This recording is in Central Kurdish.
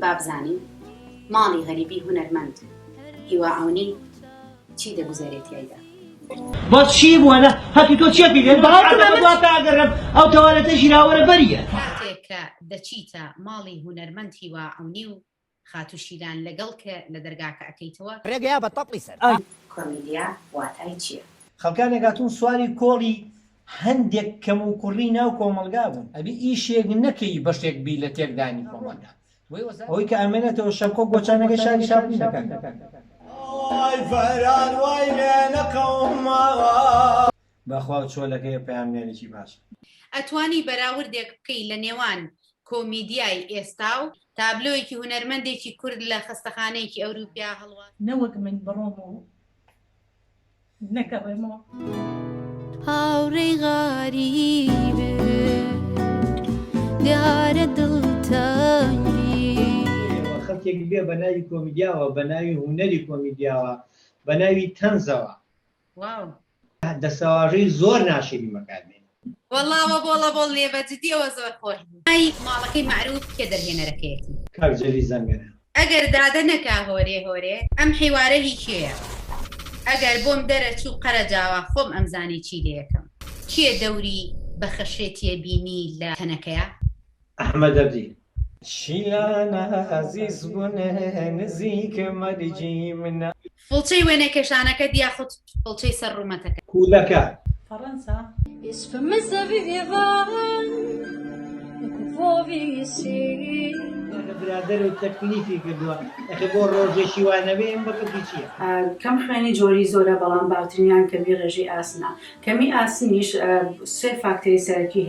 بابزانی ماڵی غەریبی هونەرمەند هیوا ئەونی چی دەگوزارێت یایدا بەس چی بووە هەتی تۆ چیە پێ ئەگەڕم ئەو تەوالەتە ژیراوەرە بەریە کاتێک کە دەچیتە ماڵی هونەرمەند هیوا ئەونی و خاتو شیران لەگەڵ کە لە دەرگاکە ئەەکەیتەوە ڕێگەیا بە تەپڵی سەر کۆمیدیا واتای چییە؟ خەڵکانێک هاتوون سواری کۆڵی هەندێک کەم و کوڕی ناو کۆمەلگا بوون ئەبی ئیشێک نەکەی بەشێک بی لە تێکدانی کۆمەلگا ئەوەی کە ئەمێنێتەوە شەبکۆ گۆچانەکەی شاری شاپی دەکات بەخوا چۆلەکەی پەیامنێرێکی باش ئەتوانی بەراوردێک بکەی لە نێوان کۆمیدیای ئێستا و تابلۆیەکی هونەرمەندێکی کورد لە خستەخانەیەکی ئەوروپیا هەڵوات نەوەک من بڕۆم و نەکەڕێمەوە هاوڕێی غاریبێ دیارە دڵتەنگی خەڵکێک بێ بە ناوی کۆمیدیاوە بە ناوی هونەری کۆمیدیاوە بە ناوی تەنزەوە دەسەواژەی زۆر ناشری مەکارمێن وەڵاوە بۆڵە بۆڵ لێبەجدیەوە زۆر خۆش ئای ماڵەکەی معروف کێ دەرهێنەرەکەیەتی کاکجەلی زەنگەرە ئەگەر دادە نەکا هۆرێ هۆرێ ئەم حیوارە هی کێیە ئەگەر بۆم دەرەچوو قەرەجاوە خۆم ئەمزانی چی لێ یەکەم کێ دەوری بە خەشێتیە بینی لە تەنەکەیە ئەحمەد دەردی شیلانە عەزیز بوونە نزیکە مەرجی منە فڵچەی وێنەکێشانەکە دیاخود فڵچەی سەر ڕوومەتەکە کولەکە فەڕەنسا Esfameza viver برادر و تەکلیفی کردووە ئەخە بۆ ڕۆژێکی وانەبێم بەکردی چییە؟ کەم خوێنی جۆری زۆرە بەڵام باوترینیان کەمی ڕێژەی ئاسنە کەمی ئاسنیش سێ فاکتەری سەرەکی هەیە